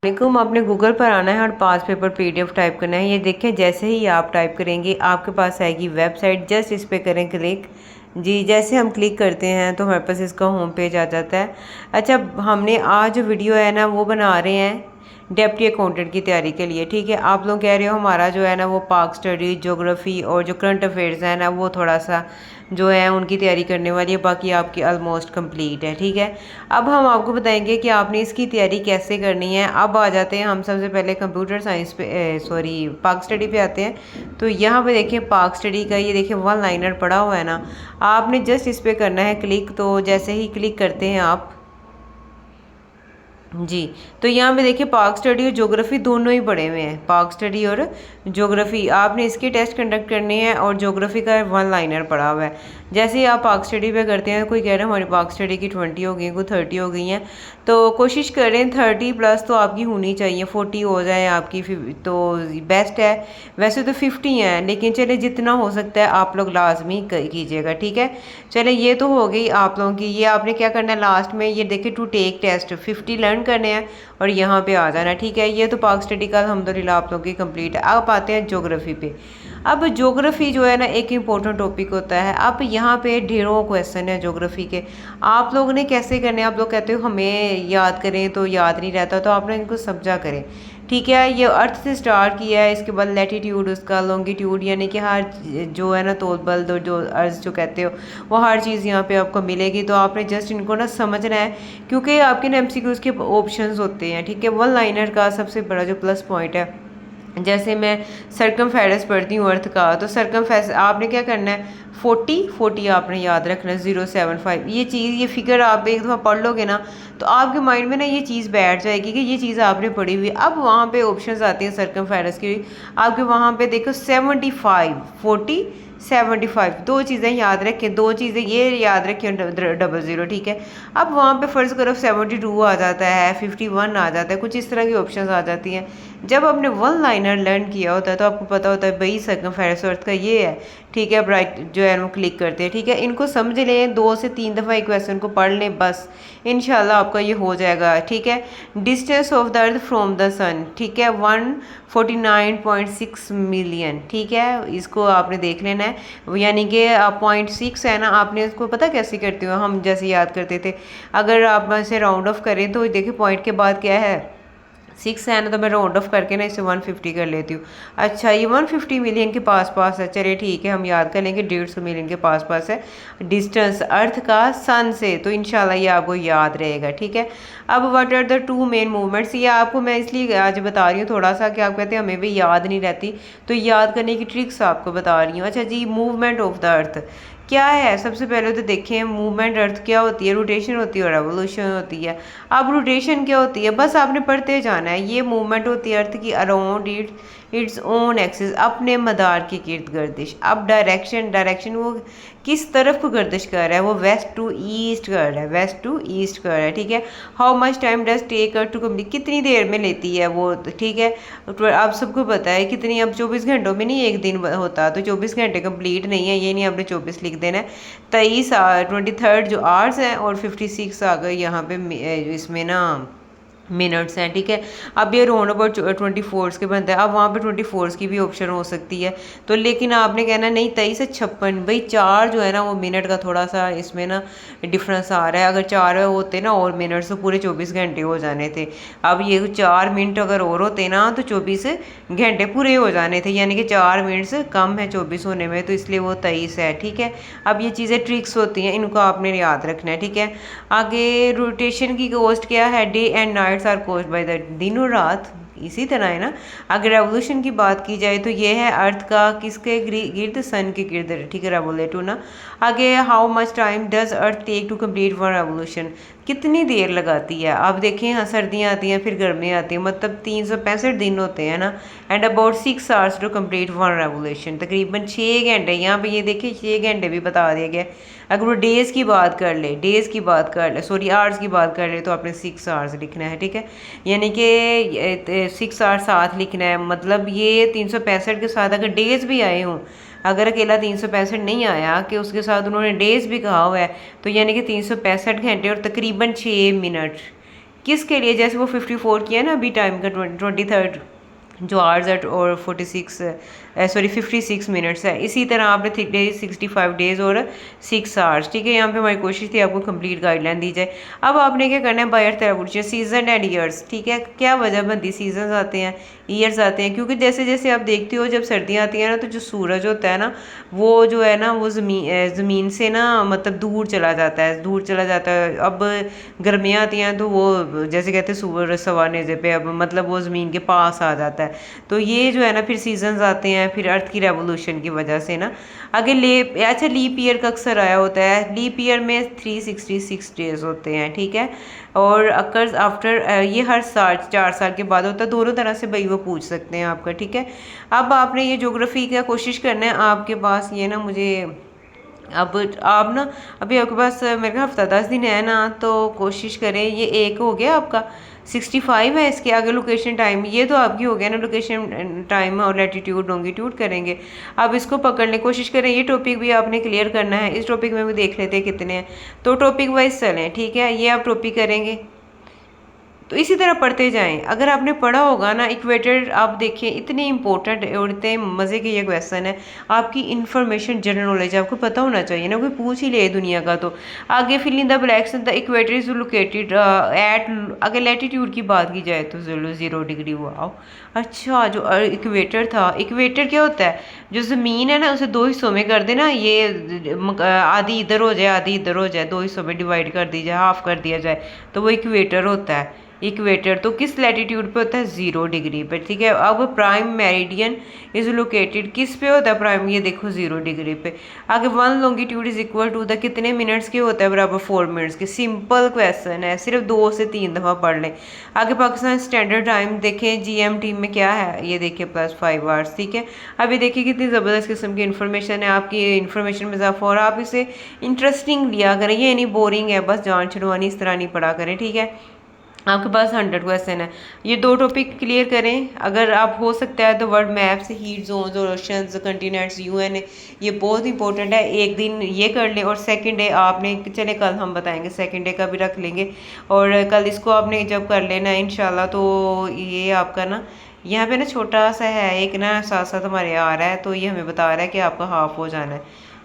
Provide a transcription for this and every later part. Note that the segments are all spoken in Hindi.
वालेकुम। आपने गूगल पर आना है और पास पेपर पीडीएफ टाइप करना है। ये देखें, जैसे ही आप टाइप करेंगे आपके पास आएगी वेबसाइट। जस्ट इस पर करें क्लिक। जी, जैसे हम क्लिक करते हैं तो हमारे पास इसका होम पेज आ जाता है। अच्छा, हमने आज जो वीडियो है ना वो बना रहे हैं डेप्टी अकाउंटेंट की तैयारी के लिए। ठीक है, आप लोग कह रहे हो हमारा जो है ना वो पाक स्टडी, ज्योग्राफी और जो करंट अफेयर्स है ना वो थोड़ा सा जो है उनकी तैयारी करने वाली है, बाकी आपकी ऑलमोस्ट कंप्लीट है। ठीक है, अब हम आपको बताएंगे कि आपने इसकी तैयारी कैसे करनी है। अब आ जाते हैं हम सबसे पहले कंप्यूटर साइंस पे, सॉरी पाक स्टडी पे आते हैं। तो यहाँ पे देखें पाक स्टडी का, ये देखें वन लाइनर पड़ा हुआ है ना, आपने जस्ट इस पर करना है क्लिक। तो जैसे ही क्लिक करते हैं आप जी, तो यहाँ पे देखिए पाक स्टडी और ज्योग्राफी दोनों ही पड़े हुए हैं। पाक स्टडी और ज्योग्राफी आपने इसके टेस्ट कंडक्ट करने हैं और ज्योग्राफी का वन लाइनर पड़ा हुआ है। जैसे ही आप पाक स्टडी पे करते हैं, कोई कह रहे हैं हमारी पाक स्टडी की 20 हो गई, कोई 30 हो गई हैं, तो कोशिश करें 30+ तो आपकी होनी चाहिए। 40 हो जाए आपकी तो बेस्ट है। वैसे तो 50 है, लेकिन चले जितना हो सकता है आप लोग लाजमी कीजिएगा। ठीक है, चले ये तो हो गई आप लोगों की। ये आपने क्या करना है लास्ट में, ये देखिए टू टेक टेस्ट 50 लर्न करने हैं और यहाँ पे आ जाना। ठीक है, ये तो पाक स्टडी का अल्हम्दुलिल्लाह आप लोगों की कंप्लीट है। अब आते हैं ज्योग्राफी पे। अब ज्योग्राफी जो है ना एक इम्पोर्टेंट टॉपिक होता है। अब यहाँ पे ढेरों क्वेश्चन है ज्योग्राफी के। आप लोगों ने कैसे करने हैं, आप लोग कहते हो हमें याद करें तो याद नहीं रहता, तो आपने इनको समझा करें। ठीक है, ये अर्थ से स्टार्ट किया है, इसके बाद लैटिट्यूड, उसका लॉन्गिट्यूड, यानी कि हर जो है ना तोल बल दो जो अर्ज जो कहते हो वो हर चीज़ यहाँ पे आपको मिलेगी। तो आपने जस्ट इनको ना समझना है, क्योंकि आपके ना एमसीक्यूज़ के ऑप्शंस होते हैं। ठीक है, वन लाइनर का सबसे बड़ा जो प्लस पॉइंट है, जैसे मैं सरकमफेरेंस पढ़ती हूँ अर्थ का, तो सरकमफेरेंस आपने क्या करना है 40 आपने याद रखना है, 075। ये चीज़, ये फिगर आप एक दफ़ा पढ़ लोगे ना तो आपके माइंड में ना ये चीज़ बैठ जाएगी कि ये चीज़ आपने पढ़ी हुई। अब वहाँ पे ऑप्शंस आती हैं सरकमफेरेंस की, आपके वहाँ पे देखो 75, 40, 75, दो चीज़ें याद रखें, दो चीज़ें ये याद रखें, 00। ठीक है, अब वहाँ पे फ़र्ज़ करो 72 आ जाता है, 51 आ जाता है, कुछ इस तरह की ऑप्शंस आ जाती हैं। जब आपने वन लाइनर लर्न किया होता है तो आपको पता होता है भाई सरकमफेरेंस अर्थ का ये है। ठीक है, ब्राइट जो है वो क्लिक करते हैं। ठीक है, इनको समझ लें, 2 से 3 दफ़ा एक क्वेश्चन को पढ़ लें, बस इंशाल्लाह आपका ये हो जाएगा। ठीक है, distance of the earth from the sun, ठीक है, 149.6 मिलियन। ठीक है, इसको आपने देख लेना है, यानी कि 0.6 है ना। आपने इसको पता कैसे करते हो, हम जैसे याद करते थे, अगर आप इसे राउंड ऑफ करें तो देखिए पॉइंट के बाद क्या है 6 है ना, तो मैं राउंड ऑफ करके ना इसे 150 कर लेती हूँ। अच्छा, ये 150 मिलियन के पास पास है, चलिए ठीक है, हम याद कर लेंगे 150 मिलियन के पास पास है डिस्टेंस अर्थ का सन से, तो इंशाल्लाह ये आपको याद रहेगा। ठीक है, अब what are the two main movements, ये आपको मैं इसलिए आज बता रही हूँ थोड़ा सा कि आप कहते हैं हमें भी याद नहीं रहती, तो याद करने की ट्रिक्स आपको बता रही हूँ। अच्छा जी, मूवमेंट ऑफ द अर्थ क्या है, सबसे पहले तो देखें मूवमेंट अर्थ क्या होती है, रोटेशन होती है और रेवोल्यूशन होती है। अब रोटेशन क्या होती है, बस आपने पढ़ते जाना है। ये मूवमेंट होती है अर्थ की अराउंड इट्स ओन एक्सिस, अपने मदार की गिर्द गर्दिश। अब डायरेक्शन, डायरेक्शन वो किस तरफ को गर्दिश कर रहा है, वो वेस्ट टू ईस्ट कर रहा है, वेस्ट टू ईस्ट कर रहा है। ठीक है, how much time does take to complete, कितनी देर में लेती है वो। ठीक है, तो आप सबको पता है कितनी, अब 24 घंटों में नहीं एक दिन होता, तो 24 घंटे कंप्लीट नहीं है, ये नहीं आपने 24 लिख देना है। 23 23 जो आवर्स हैं और 56 आ गए यहाँ पे इसमें ना मिनट्स हैं। ठीक है, अब ये राउंड अबाउट 24 के बनता है। अब वहाँ पे 24 की भी ऑप्शन हो सकती है, तो लेकिन आपने कहना नहीं 23 से 56, भाई 4 जो है ना वो मिनट का थोड़ा सा इसमें ना डिफरेंस आ रहा है। अगर 4 होते ना और मिनट्स तो पूरे 24 घंटे हो जाने थे। अब ये 4 मिनट अगर और होते ना तो 24 घंटे पूरे हो जाने थे, यानी कि 4 मिनट से कम है 24 होने में, तो इसलिए वो 23 है। ठीक है, अब ये चीज़ें ट्रिक्स होती हैं, इनको आपने याद रखना है। ठीक है, आगे रोटेशन की कॉस्ट क्या है, day and night are caused by the, दिन और रात इसी तरह है ना। अगर रेवोल्यूशन की बात की जाए तो ये है अर्थ का किसके गिर्द, सन के गिर्द। ठीक है, रेवोलेटिव ना। आगे how much time does earth take to complete one revolution, कितनी देर लगाती है। आप देखें, हाँ सर्दियाँ आती हैं फिर गर्मियाँ आती हैं, मतलब 365 दिन होते हैं ना, and about 6 hours to complete one revolution, तकरीबन 6 घंटे। यहाँ पे ये देखिए 6 घंटे भी बता दिया गया। अगर वो डेज़ की बात कर ले, डेज़ की बात कर ले, सॉरी आवर्स की बात कर ले, तो आपने 6 आवर्स लिखना है। ठीक है, यानी कि 6 आवर्स साथ लिखना है, मतलब ये 365 के साथ अगर डेज़ भी आए हों, अगर अकेला 365 नहीं आया कि उसके साथ उन्होंने डेज़ भी कहा हुआ है, तो यानी कि 365 घंटे और तकरीबन 6 मिनट। किसके लिए, जैसे वो 54 किया ना अभी टाइम का 23 जो आवर्स है और 56 मिनट्स है। इसी तरह आपने 3 डेज 65 डेज और 6 आवर्स, ठीक है। यहाँ पे हमारी कोशिश थी आपको कंप्लीट गाइडलाइन दी जाए। अब आपने क्या करना है, by earth revolution season and years, ठीक है। क्या वजह बनती, सीजन आते हैं, ईयर्स आते हैं, क्योंकि जैसे जैसे आप देखते हो जब सर्दियाँ आती हैं ना तो जो सूरज होता है ना वो जो है ना वो ज़मीन से ना मतलब दूर चला जाता है, दूर चला जाता है। अब गर्मियाँ आती हैं तो वो जैसे कहते हैं सूरज सवा नेज़े पे, अब मतलब वो ज़मीन के पास आ जाता है। तो ये जो है ना फिर सीजन्स आते हैं, फिर अर्थ की रेवोल्यूशन की वजह से ना आगे अच्छा लीप ईयर का अक्सर आया होता है, लीप ईयर में 366 डेज होते हैं, ठीक है। और अकर्स आफ्टर ये हर साल 4 साल के बाद होता है, दोनों तरह से भाई वो पूछ सकते हैं आपका, ठीक है। अब आपने ये ज्योग्राफी का कोशिश करना है, आपके पास ये ना मुझे अब आप ना अभी आपके पास मेरे ख्याल हफ्ता 10 दिन है ना, तो कोशिश करें, ये एक हो गया आपका 65 है, इसके आगे लोकेशन टाइम ये तो आपकी हो गया ना, लोकेशन टाइम और लैटिट्यूड लॉन्गिट्यूड करेंगे। अब इसको पकड़ने की कोशिश करें, ये टॉपिक भी आपने क्लियर करना है, इस टॉपिक में भी देख लेते हैं कितने हैं, तो टॉपिक वाइज चलें, ठीक है। ये आप टॉपिक करेंगे तो इसी तरह पढ़ते जाएं। अगर आपने पढ़ा होगा ना इक्वेटर, आप देखिए इतनी इंपॉर्टेंट और इतने मज़े की ये क्वेश्चन है, आपकी इन्फॉर्मेशन जनरल नॉलेज आपको पता होना चाहिए ना, कोई पूछ ही ले दुनिया का। तो आगे fill in the blanks, the equator is located at, अगर लैटिट्यूड की बात की जाए तो 0 डिग्री हुआ। अच्छा, जो इक्वेटर था, इक्वेटर क्या होता है, जो ज़मीन है ना उसे दो हिस्सों में कर देना, ये आधी इधर हो जाए आधी इधर हो जाए, दो हिस्सों में डिवाइड कर दी जाए, हाफ कर दिया जाए, तो वो इक्वेटर होता है। इक्वेटर तो किस लैटिट्यूड पे होता है, 0 डिग्री पे, ठीक है। अब प्राइम मेरिडियन इज लोकेटेड किस पे होता है प्राइम, ये देखो 0 डिग्री पे। आगे 1 longitude is equal to the कितने मिनट्स के होता है, बराबर 4 मिनट्स के। सिंपल क्वेश्चन है, सिर्फ 2 से 3 दफ़ा पढ़ लें। आगे पाकिस्तान स्टैंडर्ड टाइम देखें, GMT में क्या है, ये देखिए +5 आवर्स, ठीक है। अभी देखिए कितनी ज़बरदस्त किस्म की इन्फॉर्मेशन है, आपकी इन्फॉर्मेशन में इजाफा और आप इसे इंटरेस्टिंग लिया करें, ये नहीं बोरिंग है बस जान छुड़वानी, इस तरह नहीं पढ़ा करें, ठीक है। आपके पास 100 क्वेश्चन है, ये 2 टॉपिक क्लियर करें। अगर आप हो सकता है तो वर्ल्ड मैप्स, हीट जोन्स और ओशंस, कंटिनेंट्स, UN, ये बहुत इंपॉर्टेंट है, एक दिन ये कर लें। और सेकंड डे आपने, चले कल हम बताएंगे, सेकंड डे का भी रख लेंगे, और कल इसको आपने जब कर लेना है इंशाल्लाह, तो ये आपका ना यहाँ पे ना छोटा सा है एक ना साथ साथ हमारे आ रहा है, तो ये हमें बता रहा है कि आपका हाफ हो जाना है,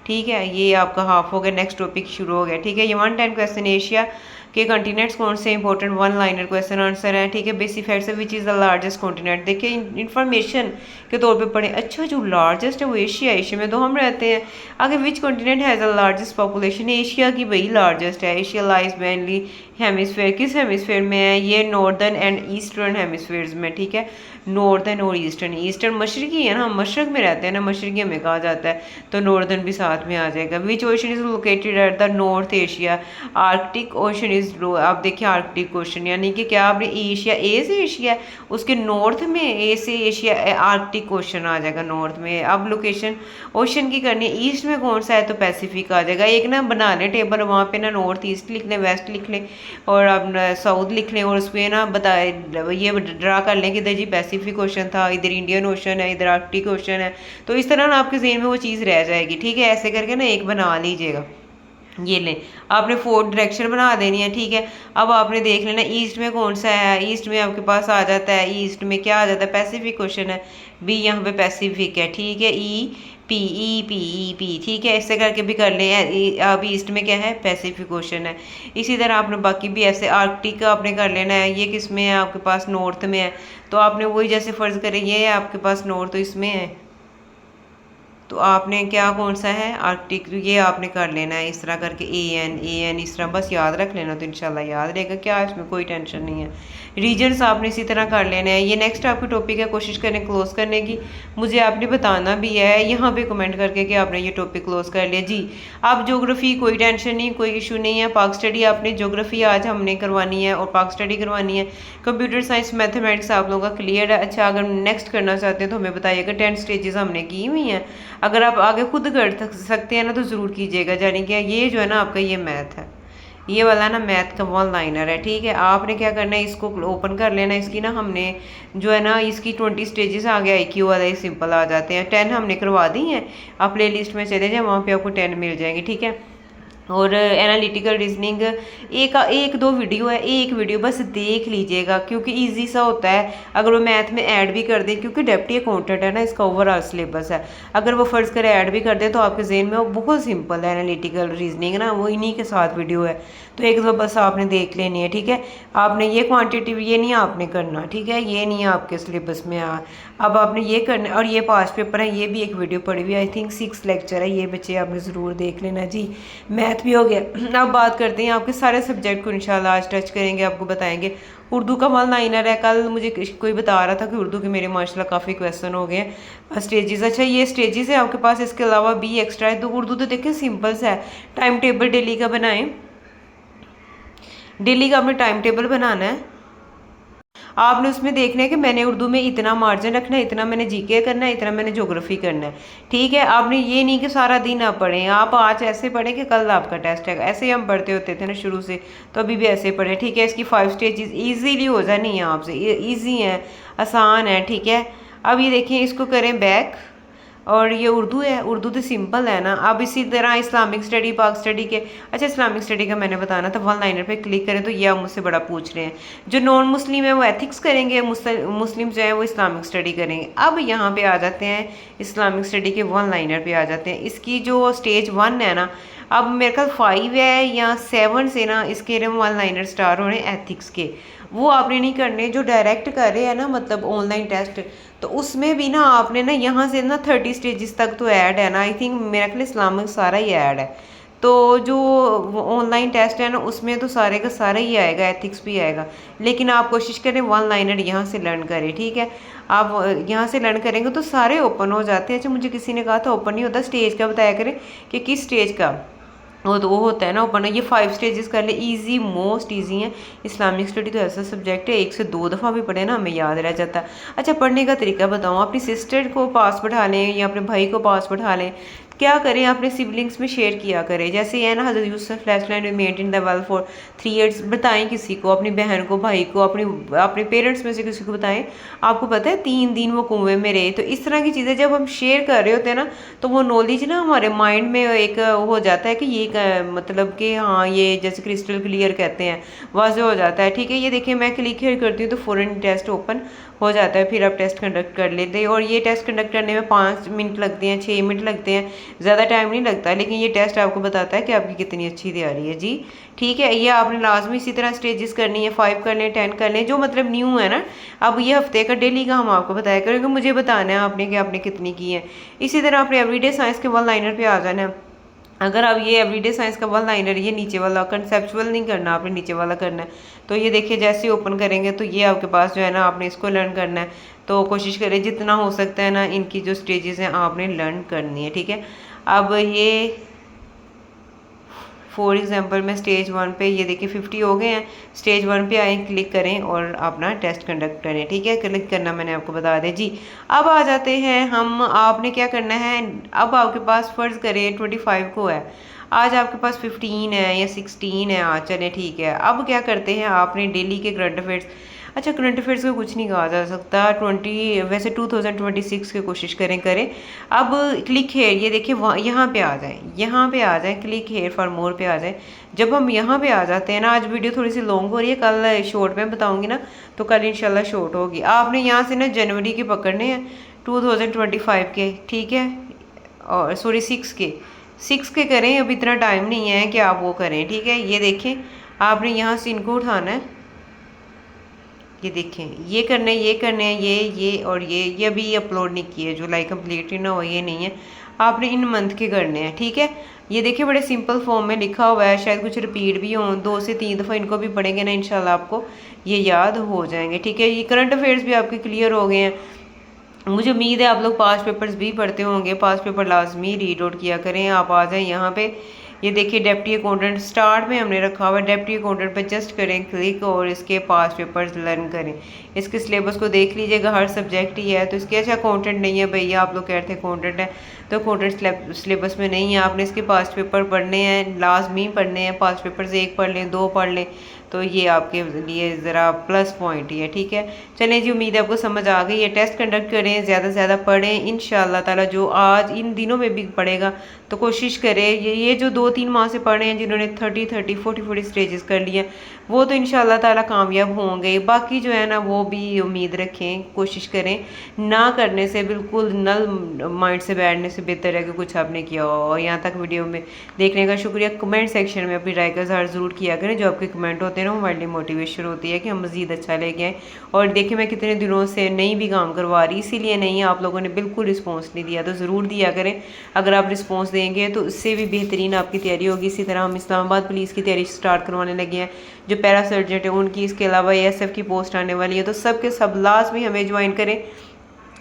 ठीक है। ये आपका हाफ हो गया, नेक्स्ट टॉपिक शुरू हो गया, ठीक है। ये 110 क्वेश्चन, एशिया के कॉन्टिनेंट्स कौन से इंपॉर्टेंट 1 लाइनर क्वेश्चन आंसर है, ठीक है। Basic facts which is the largest continent, देखिए इन्फॉर्मेशन के तौर पे पढ़ें। अच्छा, जो लार्जेस्ट है वो एशिया, एशिया में तो हम रहते हैं। आगे which continent has the largest population, Asia की वही लार्जेस्ट है। एशिया लाइज मेनली हेमिसफेयर, किस हेमिसफेयर में है, ये नॉर्दर्न एंड ईस्टर्न हेमिसफेयर्स में, ठीक है। नॉर्दर्न और ईस्टर्न, ईस्टर्न मशरकी है ना, हम मशरक में रहते हैं ना, मशरकी हमें कहा जाता है, तो नॉर्दर्न भी साथ में आ जाएगा। Which ocean is located at the North Asia, Arctic Ocean is, आप देखिए आर्कटिक ओशन यानी कि क्या आपने एशिया, ए से एशिया उसके नॉर्थ में, ए से एशिया, आर्कटिक ओशन आ जाएगा नॉर्थ में। अब लोकेशन ओशन की करनी है, ईस्ट में कौन सा है तो पैसिफिक आ जाएगा। एक ना बना लें टेबल, वहाँ पे ना नॉर्थ ईस्ट लिख लें, वेस्ट लिख लें, और अब साउथ लिख लें, और उस पर ना बताए ये ड्रा कर लें कि इधर जी पैसिफिक ओशन था, इधर इंडियन ओशन है, इधर आर्कटिक ओशन है। तो इस तरह ना आपके ज़हन में वो चीज़ रह जाएगी, ठीक है। ऐसे करके ना एक बना लीजिएगा। ये लें, आपने 4 डायरेक्शन बना देनी है, ठीक है। अब आपने देख लेना ईस्ट में कौन सा है, ईस्ट में आपके पास आ जाता है, ईस्ट में क्या आ जाता है, पैसिफिक ओशन है, बी यहाँ पे पैसिफिक है, ठीक है। ई पी, ठीक है। ऐसे करके भी कर लें। अब ईस्ट में क्या है, पैसिफिक ओशन है। इसी तरह आपने बाकी भी ऐसे आर्कटिक का आपने कर लेना है, ये किस में है आपके पास, नॉर्थ में है, तो आपने वही जैसे फ़र्ज़ करें ये है आपके पास नॉर्थ, तो इसमें है, तो आपने क्या कौन सा है, आर्कटिक, ये आपने कर लेना है इस तरह करके, ए एन इस तरह बस याद रख लेना, तो इंशाल्लाह याद रहेगा, क्या इसमें कोई टेंशन नहीं है। रीजन्स आपने इसी तरह कर लेने हैं। ये नेक्स्ट आपकी टॉपिक है, कोशिश करें क्लोज करने की, मुझे आपने बताना भी है यहाँ पे कमेंट करके कि आपने ये टॉपिक क्लोज कर लिया जी। आप ज्योग्राफी कोई टेंशन नहीं, कोई इशू नहीं है। पाक स्टडी आपने ज्योग्राफी आज हमने करवानी है और पाक स्टडी करवानी है। कंप्यूटर साइंस मैथमेटिक्स आप लोगों का क्लियर है। अच्छा, अगर नेक्स्ट करना चाहते हैं तो हमें बताइएगा, 10 स्टेजेस हमने की हुई हैं, अगर आप आगे खुद कर सकते हैं ना तो ज़रूर कीजिएगा। यानी कि ये जो है ना आपका ये मैथ है, ये वाला ना मैथ का 1 लाइनर है, ठीक है। आपने क्या करना है, इसको ओपन कर लेना। इसकी ना हमने जो है ना इसकी 20 स्टेजेस आ गया, IQ वाला ही सिंपल आ जाते हैं। 10 हमने करवा दी हैं, आप प्ले लिस्ट में चले जाए, वहाँ पे आपको 10 मिल जाएंगे, ठीक है। और एनालिटिकल रीजनिंग एक एक दो वीडियो है, एक वीडियो बस देख लीजिएगा क्योंकि इजी सा होता है। अगर वो मैथ में ऐड भी कर दें, क्योंकि डेप्टी अकाउंटेंट है ना, इसका ओवरऑल सिलेबस है, अगर वो फ़र्ज़ करें ऐड भी कर दें तो आपके जहन में वो बहुत सिंपल है एनालिटिकल रीजनिंग ना, वो इन्हीं के साथ वीडियो है। तो एक दो बस आपने देख लेनी है, ठीक है। आपने ये क्वान्टिटिव ये नहीं आपने करना, ठीक है, ये नहीं है आपके सिलेबस में। अब आपने ये करना, और ये पास पेपर है, ये भी एक वीडियो पड़ी हुई है, आई थिंक 6 लेक्चर है, ये बच्चे आपने ज़रूर देख लेना जी। मैथ भी हो गया। अब बात करते हैं आपके सारे सब्जेक्ट को इंशाल्लाह आज टच करेंगे, आपको बताएंगे। उर्दू का वन लाइनर है, कल मुझे कोई बता रहा था कि उर्दू के मेरे माशाल्लाह काफ़ी क्वेश्चन हो गए हैं। स्टेजेस, अच्छा ये स्टेजेस है आपके पास, इसके अलावा भी एक्स्ट्रा है। तो उर्दू तो देखिए सिंपल सा है, टाइम टेबल डेली का बनाएं, डेली का आपने टाइम टेबल बनाना है। आपने उसमें देखना है कि मैंने उर्दू में इतना मार्जिन रखना है, इतना मैंने जीके करना है, इतना मैंने ज्योग्राफी करना है, ठीक है। आपने ये नहीं कि सारा दिन आप पढ़ें, आप आज ऐसे पढ़ें कि कल आपका टेस्ट है, ऐसे ही हम पढ़ते होते थे ना शुरू से, तो अभी भी ऐसे पढ़ें, ठीक है। इसकी 5 स्टेजेस ईजीली हो जानी है आपसे, ईजी है, आसान है, ठीक है। अब ये देखिए, इसको करें बैक, और ये उर्दू है, उर्दू तो सिंपल है ना। अब इसी तरह इस्लामिक स्टडी, पाक स्टडी के, अच्छा इस्लामिक स्टडी का मैंने बताना था, वन लाइनर पे क्लिक करें तो ये आप मुझसे बड़ा पूछ रहे हैं। जो नॉन मुस्लिम है वो एथिक्स करेंगे, मुस्लिम जो है वो इस्लामिक स्टडी करेंगे। अब यहाँ पे आ जाते हैं इस्लामिक स्टडी के वन लाइनर पे आ जाते हैं। इसकी जो स्टेज 1 है ना, अब मेरे ख्याल 5 है या 7 से ना इसके वन लाइनर स्टार्ट हो रहे हैं एथिक्स के। वो आपने नहीं करने, जो डायरेक्ट कर रहे हैं ना, मतलब ऑनलाइन टेस्ट, तो उसमें भी ना आपने ना यहाँ से ना 30 स्टेजेस तक तो ऐड है ना, आई थिंक मेरा ख्याल इस्लामिक सारा ही ऐड है। तो जो ऑनलाइन टेस्ट है ना उसमें तो सारे का सारा ही आएगा, एथिक्स भी आएगा, लेकिन आप कोशिश करें वन लाइनर यहाँ से लर्न करें, ठीक है। आप यहाँ से लर्न करेंगे तो सारे ओपन हो जाते हैं। अच्छा मुझे किसी ने कहा था ओपन नहीं होता, स्टेज का बताया करें कि किस स्टेज का वो, तो वो होता है ना ओपन। ये 5 स्टेजेस कर ले, इजी, मोस्ट इजी है। इस्लामिक स्टडी तो ऐसा सब्जेक्ट है 1 से 2 दफ़ा भी पढ़े ना हमें याद रह जाता है। अच्छा पढ़ने का तरीका बताऊँ, अपनी सिस्टर को पास बढ़ा लें या अपने भाई को पास बढ़ा लें, क्या करें, अपने सिबलिंग्स में शेयर किया करें। जैसे है ना, हज़रत यूसुफ फ्लैशलाइन made in the well for 3 years, बताएं किसी को, अपनी बहन को, भाई को, अपने पेरेंट्स में से किसी को बताएं। आपको पता है 3 दिन वो कुएं में रहे। तो इस तरह की चीज़ें जब हम शेयर कर रहे होते हैं ना, तो वो नॉलेज ना हमारे माइंड में एक हो जाता है कि ये मतलब कि हाँ ये जैसे क्रिस्टल क्लियर कहते हैं, वाज़ेह हो जाता है, ठीक है। ये देखिए मैं क्लिक हियर करती हूँ तो फ़ौरन टेस्ट ओपन हो जाता है, फिर आप टेस्ट कंडक्ट कर लेते हैं। और ये टेस्ट कंडक्ट करने में 5 मिनट लगते हैं, 6 मिनट लगते हैं, ज़्यादा टाइम नहीं लगता, लेकिन ये टेस्ट आपको बताता है कि आपकी कितनी अच्छी तैयारी है जी, ठीक है। ये आपने लाजमी इसी तरह स्टेजेस करनी है, 5 कर लें, 10 कर लें, जो मतलब न्यू है ना। अब ये हफ्ते का डेली का हम आपको बताया करेंगे, मुझे बताना है आपने कि आपने कितनी की है। इसी तरह आपने एवरीडे साइंस के वन लाइनर पे आ जाना है। अगर आप ये एवरीडे साइंस का वन लाइनर, ये नीचे वाला कंसेप्चुअल नहीं करना, आपने नीचे वाला करना है। तो ये देखिए जैसे ही ओपन करेंगे तो ये आपके पास जो है ना, आपने इसको लर्न करना है। तो कोशिश करें जितना हो सकता है ना, इनकी जो स्टेजेस हैं आपने लर्न करनी है, ठीक है। अब ये फॉर एग्जांपल मैं स्टेज 1 पे, ये देखिए 50 हो गए हैं, स्टेज 1 पे आए, क्लिक करें और अपना टेस्ट कंडक्ट करें, ठीक है। क्लिक करना मैंने आपको बता दें जी। अब आ जाते हैं हम, आपने क्या करना है, अब आपके पास फ़र्ज़ करें 25 को है, आज आपके पास 15 है या 16 है, आज चले ठीक है। अब क्या करते हैं, आपने डेली के करंट अफेयर्स, अच्छा करंट अफेयर्स को कुछ नहीं कहा जा सकता, वैसे 2026 की कोशिश करें। अब क्लिक हेयर, ये देखिए यहाँ पे आ जाए, यहाँ पे आ जाए, क्लिक हेयर फॉर मोर पे आ जाए। जब हम यहाँ पे आ जाते हैं ना, आज वीडियो थोड़ी सी लॉन्ग हो रही है, कल शॉर्ट में बताऊँगी ना, तो कल इंशाल्लाह शॉर्ट होगी। आपने यहाँ से ना जनवरी के पकड़ने हैं 2025 के, ठीक है, और सॉरी 6 के करें, अब इतना टाइम नहीं है कि आप वो करें, ठीक है। ये देखें आपने यहाँ से इनको उठाना है, ये देखें ये करने हैं, ये और ये अभी अपलोड नहीं किए, जुलाई कंप्लीट ही ना हो, ये नहीं है, आपने इन मंथ के करने हैं, ठीक है। ये देखिए बड़े सिंपल फॉर्म में लिखा हुआ है, शायद कुछ रिपीट भी हों, 2 से 3 दफ़ा इनको भी पढ़ेंगे ना, इंशाल्लाह आपको ये याद हो जाएंगे, ठीक है। ये करंट अफेयर्स भी आपके क्लियर हो गए हैं। मुझे उम्मीद है आप लोग पास्ट पेपर्स भी पढ़ते होंगे, पास्ट पेपर लाजमी रीड आउट किया करें। आप आ जाएं यहाँ पे, ये देखिए डेप्टी अकाउंटेंट स्टार्ट में हमने रखा हुआ है, डेप्टी अकाउंटेंट पे जस्ट करें क्लिक और इसके पास्ट पेपर्स लर्न करें। इसके सिलेबस को देख लीजिएगा, हर सब्जेक्ट ही है, तो इसके अच्छा अकाउंटेंट नहीं है भैया, आप लोग कहते हैं अकाउंटेंट है, तो अकाउंटेंट सिलेबस में नहीं है। आपने इसके पास्ट पेपर पढ़ने हैं, लाजमी पढ़ने हैं, पास्ट पेपर्स 1 पढ़ लें, 2 पढ़ लें, तो ये आपके लिए ज़रा प्लस पॉइंट ही है। ठीक है, चलें जी, उम्मीद है आपको समझ आ गई। ये टेस्ट कंडक्ट करें, ज़्यादा से ज़्यादा पढ़ें, इंशाल्लाह ताला जो आज इन दिनों में भी पढ़ेगा तो कोशिश करें ये जो 2-3 माह से पढ़ रहे हैं, जिन्होंने 30-30 40-40 स्टेजेस कर लिए वो तो इंशाल्लाह ताला कामयाब होंगे। बाकी जो है ना वो भी उम्मीद रखें, कोशिश करें ना करने से, बिल्कुल नल माइंड से बैठने से बेहतर है कि कुछ आपने किया हो। और यहाँ तक वीडियो में देखने का शुक्रिया। कमेंट सेक्शन में अपनी राय का इज़हार ज़रूर किया करें। जो आपके कमेंट होते हैं ना वो हमारे लिए मोटिवेशन होती है कि हम मज़ीद अच्छा लेके आएँ। और देखिए मैं कितने दिनों से नहीं भी काम करवा रही, इसीलिए नहीं, आप लोगों ने बिल्कुल रिस्पॉन्स नहीं दिया, तो ज़रूर दिया करें। अगर आप रिस्पॉन्स देंगे तो उससे भी बेहतरीन आपकी तैयारी होगी। इसी तरह हम इस्लामाबाद पुलिस की तैयारी स्टार्ट करवाने लगे हैं, जो पैरा सर्जेंट है उनकी, इसके अलावा ASF की पोस्ट आने वाली है, तो सब के सब लाजमी हमें ज्वाइन करें।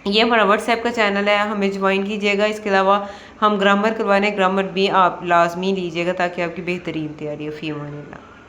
ये हमारा व्हाट्सएप का चैनल है, हमें ज्वाइन कीजिएगा। इसके अलावा हम ग्रामर करवाने, ग्रामर भी आप लाजमी लीजिएगा ताकि आपकी बेहतरीन तैयारी हो। फ़ी अमान अल्लाह।